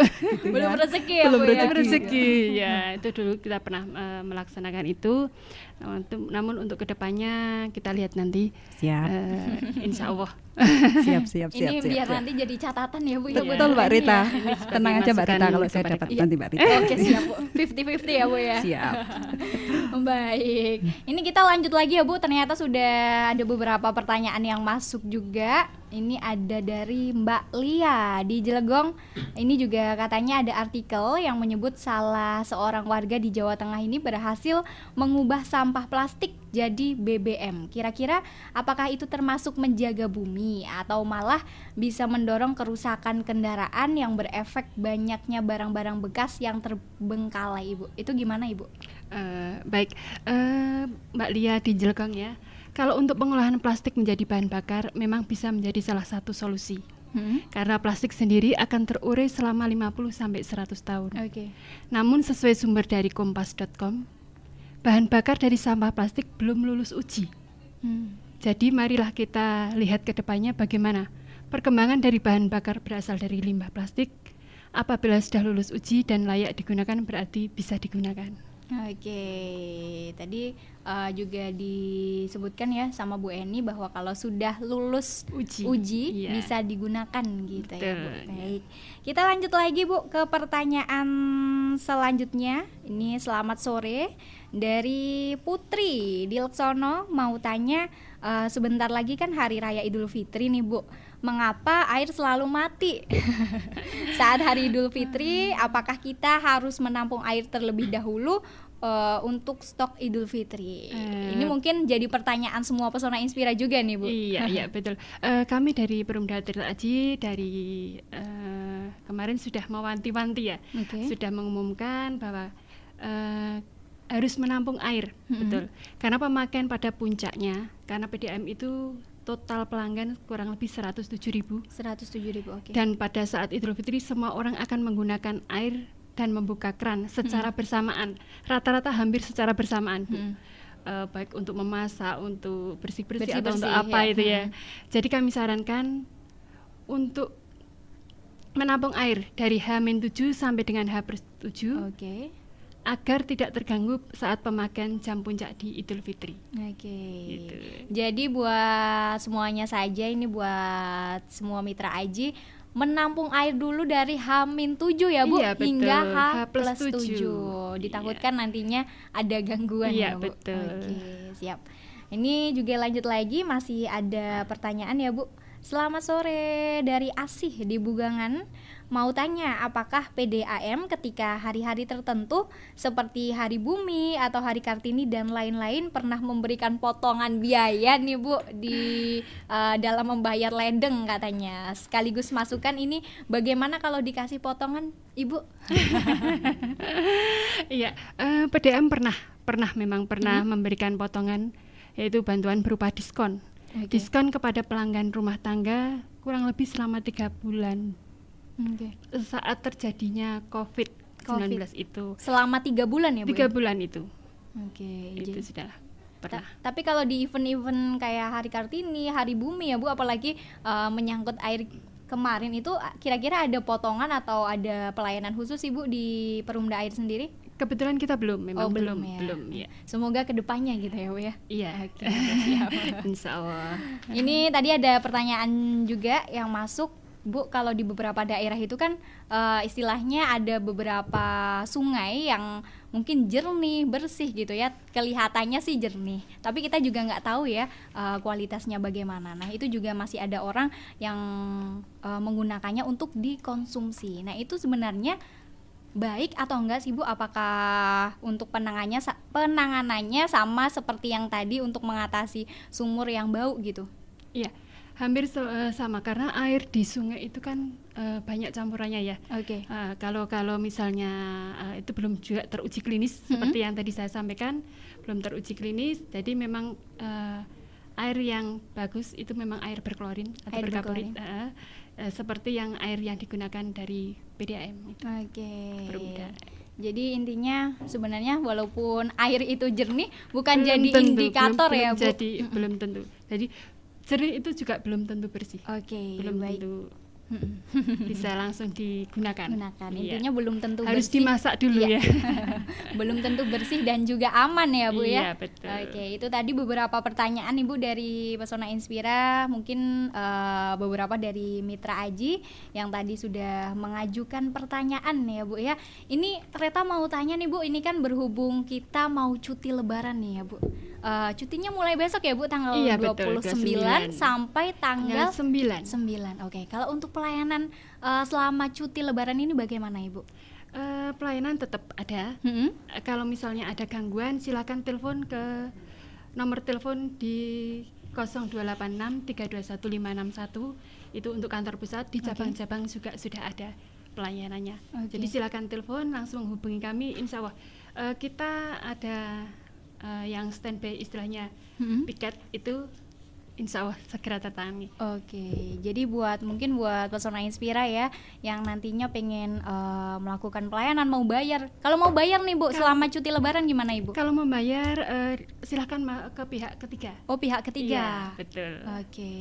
Belum rezeki ya Belum Bu ya. Belum rezeki. Ya, itu dulu kita pernah melaksanakan itu. Namun untuk kedepannya kita lihat nanti. Siap. Insya Allah. Siap. Ini biar nanti jadi catatan ya Bu ya. Betul Mbak Rita. Ini sebagai Tenang aja Mbak masukan Rita kalau saya kepada dapat kita. nanti Mbak Rita. Oke, siap Bu. 50-50 ya Bu ya. Siap. Baik. Ini kita lanjut lagi ya Bu. Ternyata sudah ada beberapa pertanyaan yang masuk juga. Ini ada dari Mbak Lia di Jelegong. Ini juga katanya ada artikel yang menyebut salah seorang warga di Jawa Tengah ini berhasil mengubah sampah plastik jadi BBM. Kira-kira apakah itu termasuk menjaga bumi atau malah bisa mendorong kerusakan kendaraan yang berefek banyaknya barang-barang bekas yang terbengkalai Ibu? Itu gimana Ibu? Baik, Mbak Lia di Jelekong ya. Kalau untuk pengolahan plastik menjadi bahan bakar memang bisa menjadi salah satu solusi. Karena plastik sendiri akan terurai selama 50-100 tahun. Oke. Namun sesuai sumber dari kompas.com, bahan bakar dari sampah plastik belum lulus uji. Jadi marilah kita lihat ke depannya bagaimana perkembangan dari bahan bakar berasal dari limbah plastik. Apabila sudah lulus uji dan layak digunakan berarti bisa digunakan. Oke, tadi juga disebutkan ya sama Bu Eni bahwa kalau sudah lulus uji Iya. bisa digunakan gitu ya Bu. Betul. Baik, kita lanjut lagi Bu ke pertanyaan selanjutnya. Ini selamat sore dari Putri di Leksono, mau tanya sebentar lagi kan Hari Raya Idul Fitri nih Bu. Mengapa air selalu mati saat Hari Idul Fitri? Apakah kita harus menampung air terlebih dahulu untuk stok Idul Fitri? Ini mungkin jadi pertanyaan semua Pesona Inspira juga nih Bu. Iya betul. Kami dari Perumda Tirta Aji dari kemarin sudah mewanti-wanti ya, Oke. sudah mengumumkan bahwa harus menampung air, betul. Karena pemakaian pada puncaknya, karena PDAM itu total pelanggan kurang lebih 107.000. 107.000, oke. Dan pada saat Idul Fitri semua orang akan menggunakan air dan membuka keran secara bersamaan. Rata-rata hampir secara bersamaan, Bu. Baik untuk memasak, untuk bersih-bersih atau untuk apa ya. itu ya. Jadi kami sarankan untuk menampung air dari H-7 sampai dengan H+7 Oke. agar tidak terganggu saat pemakaian jam puncak di Idul Fitri. Oke. Gitu. Jadi buat semuanya saja, ini buat semua mitra Aji, menampung air dulu dari H-7 ya Bu, Iya, betul. hingga H+7. H+7. Ditakutkan nantinya ada gangguan Iya, ya Bu. betul. Oke, siap. Ini juga lanjut lagi, masih ada pertanyaan ya Bu. Selamat sore dari Asih di Bugangan. Mau tanya, apakah PDAM ketika hari-hari tertentu seperti Hari Bumi atau Hari Kartini dan lain-lain pernah memberikan potongan biaya nih Bu di dalam membayar ledeng katanya. Sekaligus masukan ini bagaimana kalau dikasih potongan Ibu? Iya, PDAM memang pernah memberikan potongan, yaitu bantuan berupa diskon. Oke. Diskon kepada pelanggan rumah tangga kurang lebih selama 3 bulan Oke. saat terjadinya COVID-19 itu. Selama 3 bulan ya Bu? 3 bulan itu. Oke. Itu jadi- sudah pernah. Tapi kalau di event-event kayak Hari Kartini, Hari Bumi ya Bu, apalagi menyangkut air kemarin itu, kira-kira ada potongan atau ada pelayanan khusus Ibu di Perumda Air sendiri? Kebetulan kita belum, memang belum ya. Semoga kedepannya gitu ya Bu ya. Iya. Oke, siap. Insya Allah. Ini tadi ada pertanyaan juga yang masuk Bu, kalau di beberapa daerah itu kan istilahnya ada beberapa sungai yang mungkin jernih, bersih gitu ya, kelihatannya sih jernih, tapi kita juga nggak tahu ya kualitasnya bagaimana. Nah itu juga masih ada orang yang menggunakannya untuk dikonsumsi. Nah itu sebenarnya baik atau enggak sih Bu? Apakah untuk penanganannya sama seperti yang tadi untuk mengatasi sumur yang bau gitu? Iya, hampir sama karena air di sungai itu kan banyak campurannya ya. Oke. Kalau misalnya itu belum juga teruji klinis seperti yang tadi saya sampaikan, belum teruji klinis. Jadi memang air yang bagus itu memang air berklorin atau Air berklorid, seperti yang air yang digunakan dari PDAM itu. Oke. Perumda. Jadi intinya sebenarnya walaupun air itu jernih bukan Belum jadi tentu, indikator belum ya Bu. belum tentu. Jadi jernih itu juga belum tentu bersih. Oke, Belum baik. tentu bisa langsung digunakan. Gunakan. Iya. Intinya belum tentu Harus bersih. dimasak dulu Iya. ya. Belum tentu bersih dan juga aman ya Bu ya. Iya, betul. Oke, itu tadi beberapa pertanyaan Ibu dari Pesona Inspira, mungkin beberapa dari Mitra Aji yang tadi sudah mengajukan pertanyaan ya Bu ya. Ini ternyata mau tanya nih Bu, ini kan berhubung kita mau cuti lebaran nih ya Bu. Cutinya mulai besok ya Bu, tanggal Iya, betul, 29 sampai tanggal 9. 9. Oke, kalau untuk pelayanan selama cuti lebaran ini bagaimana Ibu? Pelayanan tetap ada. Kalau misalnya ada gangguan, silakan telepon ke nomor telepon di 0286 321 561. Itu untuk kantor pusat. Di cabang-cabang juga sudah ada pelayanannya. Oke. Jadi silakan telepon, langsung menghubungi kami. Insya Allah kita ada yang standby istilahnya piket itu. Insya Allah segera tertangani. Oke, jadi mungkin buat Pesona Inspira ya yang nantinya pengen melakukan pelayanan, mau bayar. Kalau mau bayar nih Bu, selama cuti lebaran gimana Ibu? Kalau membayar silakan ke pihak ketiga. Oh, pihak ketiga. Iya, betul. Oke,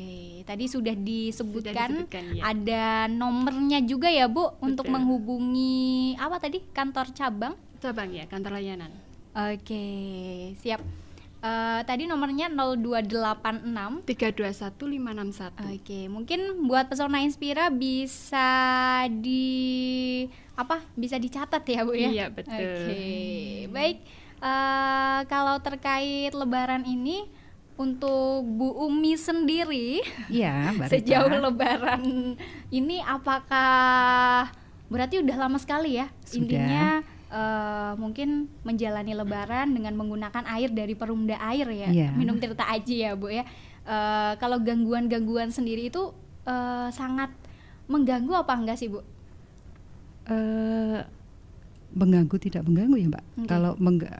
tadi sudah disebutkan, ya. ada nomornya juga ya Bu untuk Betul. menghubungi apa tadi? Kantor cabang? Cabang ya, kantor layanan. Oke, siap. Tadi nomornya 0286 321 561. Oke, mungkin buat Pesona Inspira bisa bisa dicatat ya Bu ya. Iya, betul. Oke, baik. Kalau terkait Lebaran ini untuk Bu Umi sendiri, Iya, Mbak Rita. sejauh Lebaran ini apakah berarti udah lama sekali ya? Sudah. Intinya mungkin menjalani Lebaran dengan menggunakan air dari Perumda Air ya, Iya. minum Tirta Aji ya Bu ya. Kalau gangguan-gangguan sendiri itu sangat mengganggu apa enggak sih Bu? Mengganggu tidak mengganggu ya Mbak. Oke. Kalau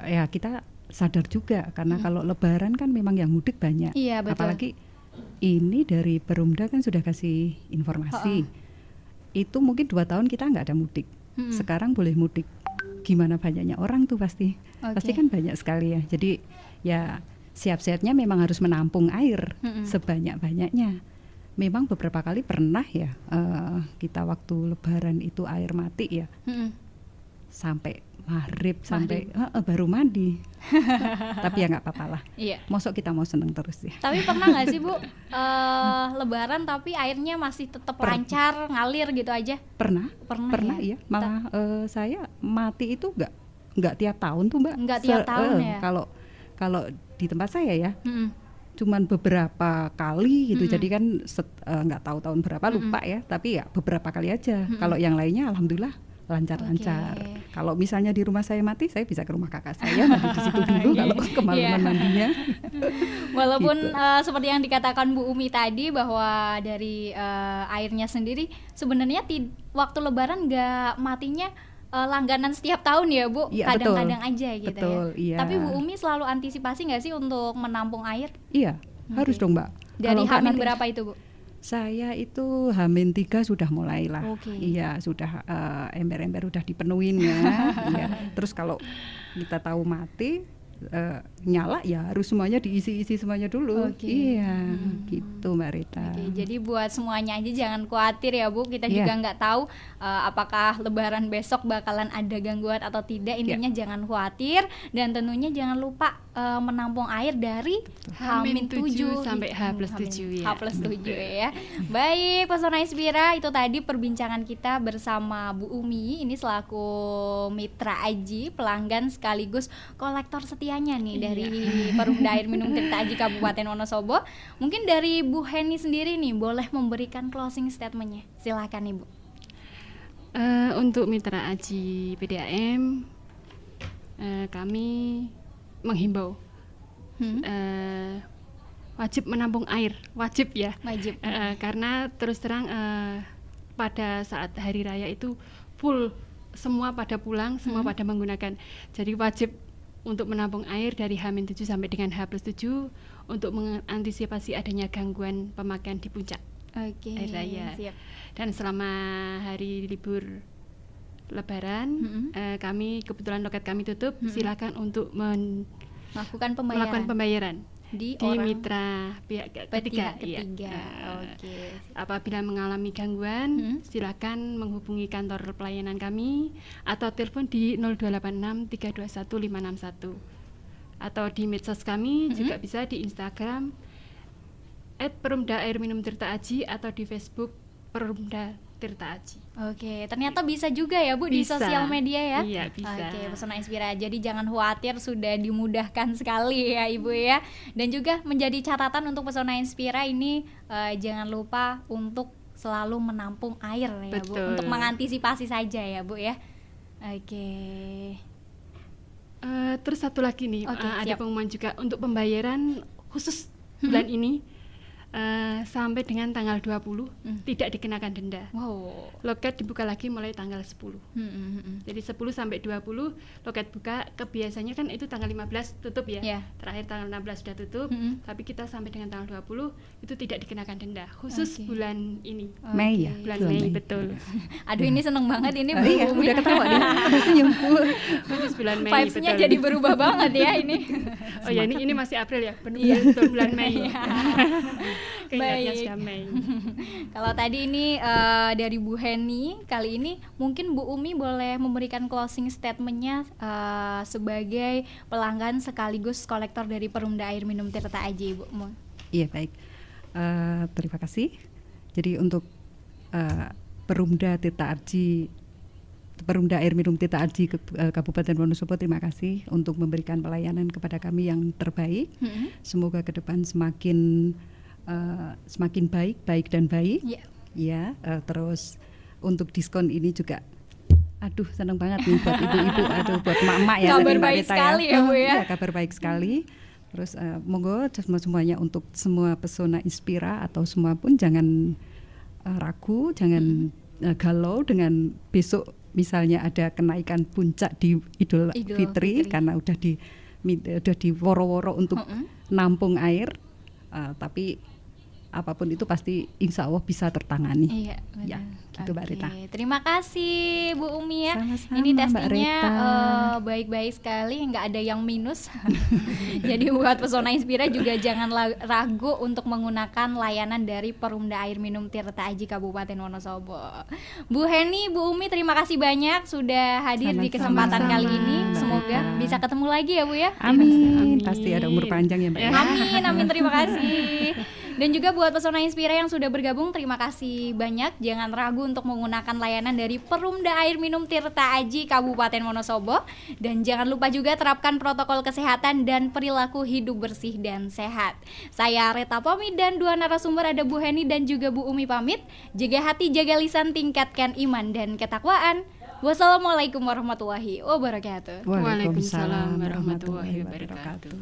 ya kita sadar juga karena kalau Lebaran kan memang yang mudik banyak. Iya, betul. Apalagi Ini dari Perumda kan sudah kasih informasi. Itu mungkin 2 tahun kita nggak ada mudik. Sekarang boleh mudik. Gimana banyaknya orang tuh pasti kan banyak sekali ya. Jadi ya siap-siapnya memang harus menampung air sebanyak-banyaknya. Memang beberapa kali pernah ya kita waktu Lebaran itu air mati ya. Sampai maghrib sampai baru mandi. Tapi ya nggak apa-apa lah. Iya. Mosok kita mau seneng terus ya. Tapi pernah nggak sih Bu Lebaran tapi airnya masih tetap lancar ngalir gitu aja? Pernah ya? iya. Malah saya mati itu nggak tiap tahun tuh Mbak. Nggak tiap tahun ya? Kalau di tempat saya ya, cuman beberapa kali gitu. Jadi kan nggak tahu tahun berapa lupa ya. Tapi ya beberapa kali aja. Kalau yang lainnya alhamdulillah lancar-lancar. Kalau misalnya di rumah saya mati, saya bisa ke rumah kakak saya mandi di situ dulu kalau kemalaman mandinya. Walaupun Gitu. Seperti yang dikatakan Bu Umi tadi bahwa dari airnya sendiri sebenarnya waktu Lebaran nggak matinya langganan setiap tahun ya Bu, Iya, kadang-kadang betul. aja gitu Betul, ya. iya. Tapi Bu Umi selalu antisipasi nggak sih untuk menampung air? Iya, harus dong Mbak. Dari Kalau nggak H-min nanti- berapa itu Bu? Saya itu H-3 sudah mulai lah. Oke. Iya, sudah ember-ember udah dipenuhin ya. Iya. Terus kalau kita tahu mati nyala ya harus semuanya diisi-isi semuanya dulu. Oke. Iya, gitu Mbak Rita. Oke, jadi buat semuanya aja jangan khawatir ya Bu. Kita Iya. juga nggak tau apakah Lebaran besok bakalan ada gangguan atau tidak. Intinya jangan khawatir dan tentunya jangan lupa menampung air dari H-7 H-7 sampai H+7 ya. H+7 ya. Baik, Pesona Inspira, itu tadi perbincangan kita bersama Bu Umi. Ini selaku mitra Aji, pelanggan sekaligus kolektor setianya nih dari Perumda Air Minum Tirta Aji Kabupaten Wonosobo. Mungkin dari Bu Heni sendiri nih boleh memberikan closing statement-nya. Silakan Ibu. Untuk mitra Aji PDAM, kami menghimbau wajib menampung air, wajib ya. Wajib. Karena terus terang pada saat hari raya itu full, semua pada pulang, semua pada menggunakan. Jadi wajib untuk menampung air dari H-7 sampai dengan H+7 untuk mengantisipasi adanya gangguan pemakaian di puncak Oke. air raya. Siap. Dan selama hari libur Lebaran, kami kebetulan loket kami tutup. Silakan untuk Melakukan melakukan pembayaran di di orang mitra pihak ketiga. ketiga. Iya. Oke. Apabila mengalami gangguan, silakan menghubungi kantor pelayanan kami atau telepon di 0286 321 561 atau di medsos kami juga bisa di Instagram @Perumda Air Minum Tirta Aji atau di Facebook Perumda Tirta Aji. Oke, ternyata bisa juga ya Bu di Bisa. sosial media ya. Iya, bisa. Oke, Pesona Inspira. Jadi jangan khawatir, sudah dimudahkan sekali ya Ibu ya. Dan juga menjadi catatan untuk Pesona Inspira ini jangan lupa untuk selalu menampung air ya Bu, Betul. untuk mengantisipasi saja ya Bu ya. Oke. Terus satu lagi nih, Oke, ada siap. pengumuman juga untuk pembayaran khusus bulan ini sampai dengan tanggal 20 tidak dikenakan denda. Wow. Loket dibuka lagi mulai tanggal 10. Jadi 10 sampai 20 loket buka, kebiasaannya kan itu tanggal 15 tutup ya. Iya. Terakhir tanggal 16 sudah tutup, tapi kita sampai dengan tanggal 20 itu tidak dikenakan denda khusus Oke. bulan ini. Mei ya. Bulan bulan Mei, Mei. betul. Aduh ini seneng banget ini Bu Iya, Umi. udah ketawa nih. Udah senyum. Khusus bulan Mei, Vibes-nya betul. jadi berubah banget ya ini. Oh ya, ini masih April ya, betul bulan Mei. Keingatnya Baik. sudah Mei. Kalau tadi ini dari Bu Heni, kali ini mungkin Bu Umi boleh memberikan closing statement-nya sebagai pelanggan sekaligus kolektor dari Perumda Air Minum Tirta Aji, Bu. Iya baik. Terima kasih. Jadi untuk Perumda Tirta Aji, Perumda Air Minum Tirta Aji Kabupaten Wonosobo, terima kasih untuk memberikan pelayanan kepada kami yang terbaik. Semoga ke depan semakin baik dan baik. Ya. Ya, terus untuk diskon ini juga, aduh seneng banget nih buat ibu-ibu, aduh buat emak-emak ya. Kabar tadi Mbak baik Rita sekali ya, Bu, ya. Iya, kabar baik sekali. Terus monggo semuanya untuk semua Pesona Inspira atau semua pun jangan ragu, jangan galau dengan besok misalnya ada kenaikan puncak di Idul Fitri karena udah di woro-woro untuk nampung air, tapi apapun itu pasti insya Allah bisa tertangani. Iya, benar. Ya, gitu Mbak Rita. Terima kasih Bu Umi ya. Sama-sama, Ini Mbak testingnya Rita. baik-baik sekali, nggak ada yang minus. Jadi buat Pesona Inspira juga jangan ragu untuk menggunakan layanan dari Perumda Air Minum Tirta Aji Kabupaten Wonosobo. Bu Heni, Bu Umi, terima kasih banyak sudah hadir di Sama-sama. kesempatan kali ini. Mbak Semoga Rita. bisa ketemu lagi ya Bu ya. Amin. Pasti ada umur panjang ya Mbak. Amin, amin, terima kasih. Dan juga buat Pesona Inspira yang sudah bergabung, terima kasih banyak. Jangan ragu untuk menggunakan layanan dari Perumda Air Minum Tirta Aji Kabupaten Wonosobo. Dan jangan lupa juga terapkan protokol kesehatan dan perilaku hidup bersih dan sehat. Saya Reta pamit dan dua narasumber ada Bu Heni dan juga Bu Umi pamit. Jaga hati, jaga lisan, tingkatkan iman dan ketakwaan. Wassalamualaikum warahmatullahi wabarakatuh. Waalaikumsalam warahmatullahi wabarakatuh.